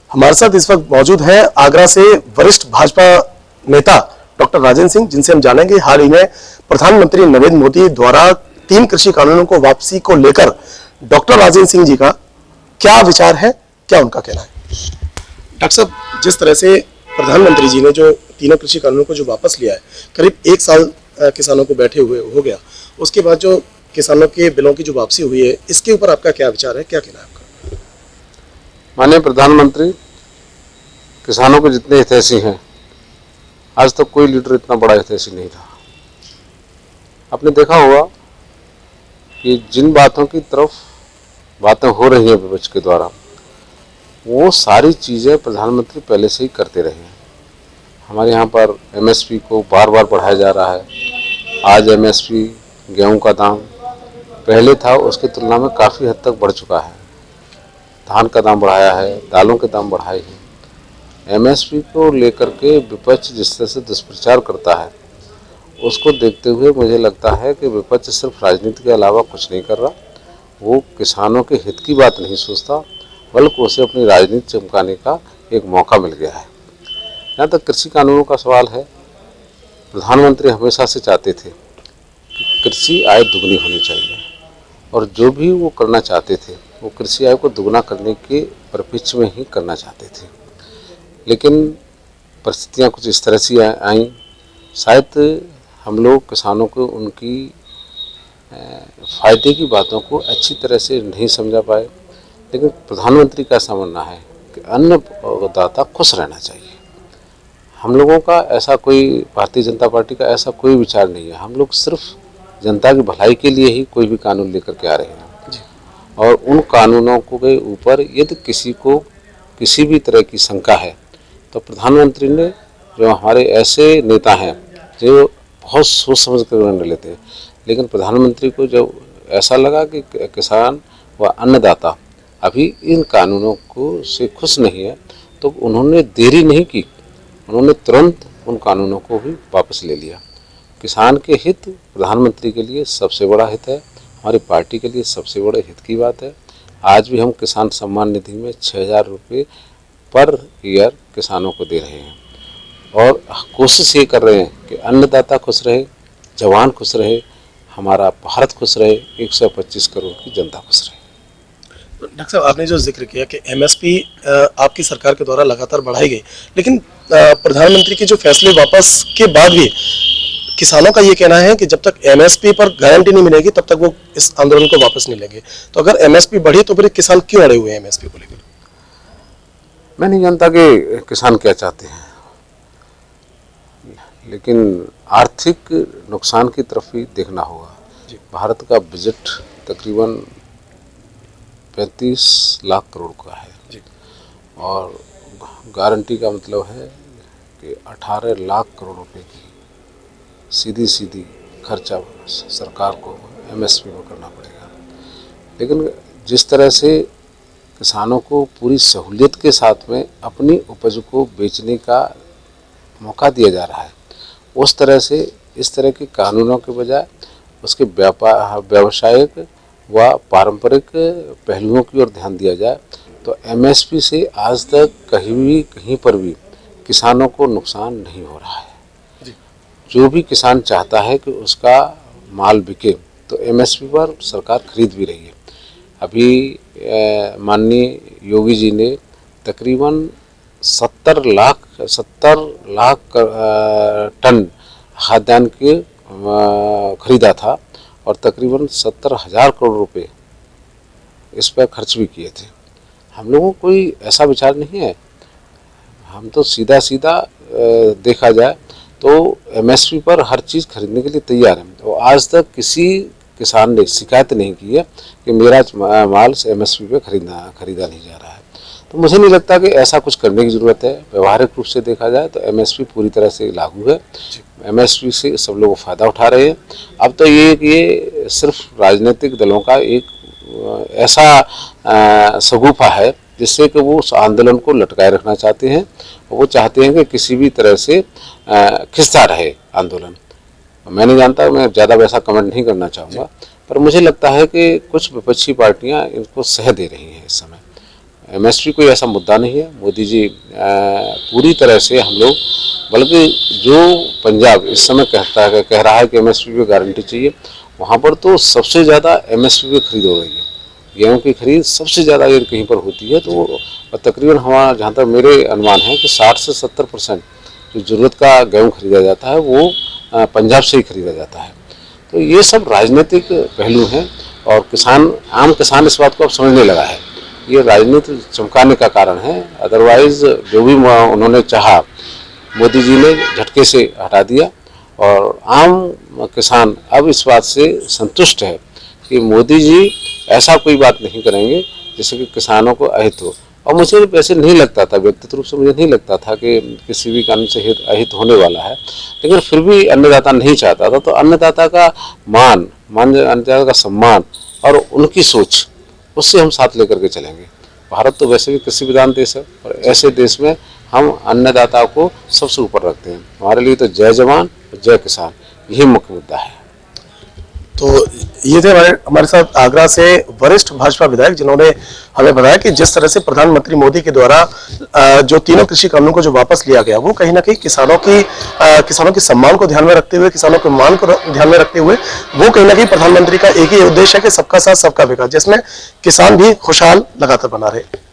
हमारे साथ इस वक्त मौजूद हैं आगरा से वरिष्ठ भाजपा नेता डॉक्टर राजेंद्र सिंह, जिनसे हम जानेंगे हाल ही में प्रधानमंत्री नरेंद्र मोदी द्वारा 3 कृषि कानूनों को वापसी को लेकर डॉक्टर राजेंद्र सिंह जी का क्या विचार है, क्या उनका कहना है। डॉक्टर साहब, जिस तरह से प्रधानमंत्री जी ने जो तीनों कृषि कानूनों को जो वापस लिया है, करीब 1 साल किसानों को बैठे हुए हो गया, उसके बाद जो किसानों के बिलों की जो वापसी हुई है, इसके ऊपर आपका क्या विचार है, क्या कहना है आपका। माननीय प्रधानमंत्री किसानों के जितने हितैषी हैं, आज तक कोई लीडर इतना बड़ा हितैषी नहीं था। आपने देखा होगा कि जिन बातों की तरफ बातें हो रही हैं विपक्ष के द्वारा, वो सारी चीज़ें प्रधानमंत्री पहले से ही करते रहे हैं। हमारे यहाँ पर एमएसपी को बार बार बढ़ाया जा रहा है। आज एमएसपी गेहूं का दाम पहले था उसकी तुलना में काफ़ी हद तक बढ़ चुका है। धान का दाम बढ़ाया है, दालों के दाम बढ़ाए हैं। एमएसपी को लेकर के विपक्ष जिस तरह से दुष्प्रचार करता है, उसको देखते हुए मुझे लगता है कि विपक्ष सिर्फ राजनीति के अलावा कुछ नहीं कर रहा। वो किसानों के हित की बात नहीं सोचता, बल्कि उसे अपनी राजनीति चमकाने का एक मौका मिल गया है। यहाँ तक कृषि कानूनों का सवाल है, प्रधानमंत्री हमेशा से चाहते थे कि कृषि आय दुगनी होनी चाहिए, और जो भी वो करना चाहते थे वो कृषि आय को दुगना करने के परिप्रेक्ष्य में ही करना चाहते थे। लेकिन परिस्थितियाँ कुछ इस तरह से आई, शायद हम लोग किसानों को उनकी फ़ायदे की बातों को अच्छी तरह से नहीं समझा पाए। लेकिन प्रधानमंत्री का ऐसा मानना है कि अन्नदाता खुश रहना चाहिए। हम लोगों का ऐसा कोई, भारतीय जनता पार्टी का ऐसा कोई विचार नहीं है। हम लोग सिर्फ जनता की भलाई के लिए ही कोई भी कानून लेकर के आ रहे हैं, और उन कानूनों के ऊपर यदि किसी को किसी भी तरह की शंका है तो प्रधानमंत्री ने, जो हमारे ऐसे नेता हैं जो बहुत सोच समझ कर निर्णय लेते हैं, लेकिन प्रधानमंत्री को जब ऐसा लगा कि किसान व अन्नदाता अभी इन कानूनों को से खुश नहीं है, तो उन्होंने देरी नहीं की, उन्होंने तुरंत उन कानूनों को भी वापस ले लिया। किसान के हित प्रधानमंत्री के लिए सबसे बड़ा हित है, हमारी पार्टी के लिए सबसे बड़े हित की बात है। आज भी हम किसान सम्मान निधि में 6,000 रुपये पर ईयर किसानों को दे रहे हैं, और कोशिश ये कर रहे हैं कि अन्नदाता खुश रहे, जवान खुश रहे, हमारा भारत खुश रहे, 125 करोड़ की जनता खुश रहे। डॉक्टर साहब, आपने जो जिक्र किया कि एमएसपी आपकी सरकार के द्वारा लगातार बढ़ाई गई, लेकिन प्रधानमंत्री के जो फैसले वापस के बाद भी किसानों का ये कहना है कि जब तक एमएसपी पर गारंटी नहीं मिलेगी तब तक वो इस आंदोलन को वापस नहीं लेंगे। तो अगर एमएसपी बढ़ी तो फिर किसान क्यों अड़े हुए हैं एमएसपी को लेकर। मैं नहीं जानता कि किसान क्या चाहते हैं, लेकिन आर्थिक नुकसान की तरफ ही देखना होगा। भारत का बजट तकरीबन 35 लाख करोड़ का है, और गारंटी का मतलब है कि 18 लाख करोड़ रुपए की सीधी खर्चा सरकार को एमएसपी में करना पड़ेगा। लेकिन जिस तरह से किसानों को पूरी सहूलियत के साथ में अपनी उपज को बेचने का मौका दिया जा रहा है, उस तरह से इस तरह के कानूनों के बजाय उसके व्यावसायिक व पारंपरिक पहलुओं की ओर ध्यान दिया जाए, तो एमएसपी से आज तक कहीं पर भी किसानों को नुकसान नहीं हो रहा है। जो भी किसान चाहता है कि उसका माल बिके, तो एमएसपी पर सरकार खरीद भी रही है। अभी माननीय योगी जी ने तकरीबन 70 लाख टन खाद्यान्न के खरीदा था, और तकरीबन 70,000 करोड़ रुपए इस पर खर्च भी किए थे। हम लोगों को कोई ऐसा विचार नहीं है, हम तो सीधा देखा जाए तो एमएसपी पर हर चीज़ खरीदने के लिए तैयार हैं। तो आज तक किसी किसान ने शिकायत नहीं की है कि मेरा माल एमएसपी पे खरीदा नहीं जा रहा है। तो मुझे नहीं लगता कि ऐसा कुछ करने की ज़रूरत है। व्यवहारिक रूप से देखा जाए तो एमएसपी पूरी तरह से लागू है, एमएसपी से सब लोग फ़ायदा उठा रहे हैं। अब तो ये सिर्फ राजनीतिक दलों का एक ऐसा शगुफा है जिससे कि वो उस आंदोलन को लटकाए रखना चाहते हैं, और वो चाहते हैं कि किसी भी तरह से खिंचता रहे आंदोलन। मैं नहीं जानता, मैं ज़्यादा वैसा कमेंट नहीं करना चाहूँगा, पर मुझे लगता है कि कुछ विपक्षी पार्टियां इनको सह दे रही हैं इस समय। एमएसपी कोई ऐसा मुद्दा नहीं है। मोदी जी पूरी तरह से हम लोग, बल्कि जो पंजाब इस समय कह रहा है कि एमएसपी पे गारंटी चाहिए, वहाँ पर तो सबसे ज़्यादा एमएसपी पे खरीद हो रही है। गेहूँ की खरीद सबसे ज़्यादा अगर कहीं पर होती है तो तकरीबन हमारा, जहाँ तक मेरे अनुमान है कि 60 से 70% जो ज़रूरत का गेहूँ खरीदा जाता है वो पंजाब से ही खरीदा जाता है। तो ये सब राजनीतिक पहलू हैं और आम किसान इस बात को अब समझने लगा है। ये राजनीति चमकाने का कारण है, अदरवाइज जो भी उन्होंने चाहा मोदी जी ने झटके से हटा दिया और आम किसान अब इस बात से संतुष्ट है कि मोदी जी ऐसा कोई बात नहीं करेंगे जिससे कि किसानों को अहित हो। और मुझे वैसे नहीं लगता था, व्यक्तिगत रूप से मुझे नहीं लगता था कि किसी भी कानून से अहित होने वाला है, लेकिन फिर भी अन्नदाता नहीं चाहता था। तो अन्नदाता का अन्नदाता का सम्मान और उनकी सोच, उससे हम साथ लेकर के चलेंगे। भारत तो वैसे भी कृषि प्रधान देश है और ऐसे देश में हम अन्नदाता को सबसे ऊपर रखते हैं। हमारे लिए तो जय जवान जय किसान यही मुख्य मुद्दा है। तो ये थे हमारे साथ आगरा से वरिष्ठ भाजपा विधायक, जिन्होंने हमें बताया कि जिस तरह से प्रधानमंत्री मोदी के द्वारा जो तीनों कृषि कानूनों को जो वापस लिया गया, वो कहीं ना कहीं किसानों के सम्मान को ध्यान में रखते हुए, किसानों के मान को ध्यान में रखते हुए, वो कहीं ना कहीं प्रधानमंत्री का एक ही उद्देश्य है कि सबका साथ सबका विकास, जिसमें किसान भी खुशहाल लगातार बना रहे।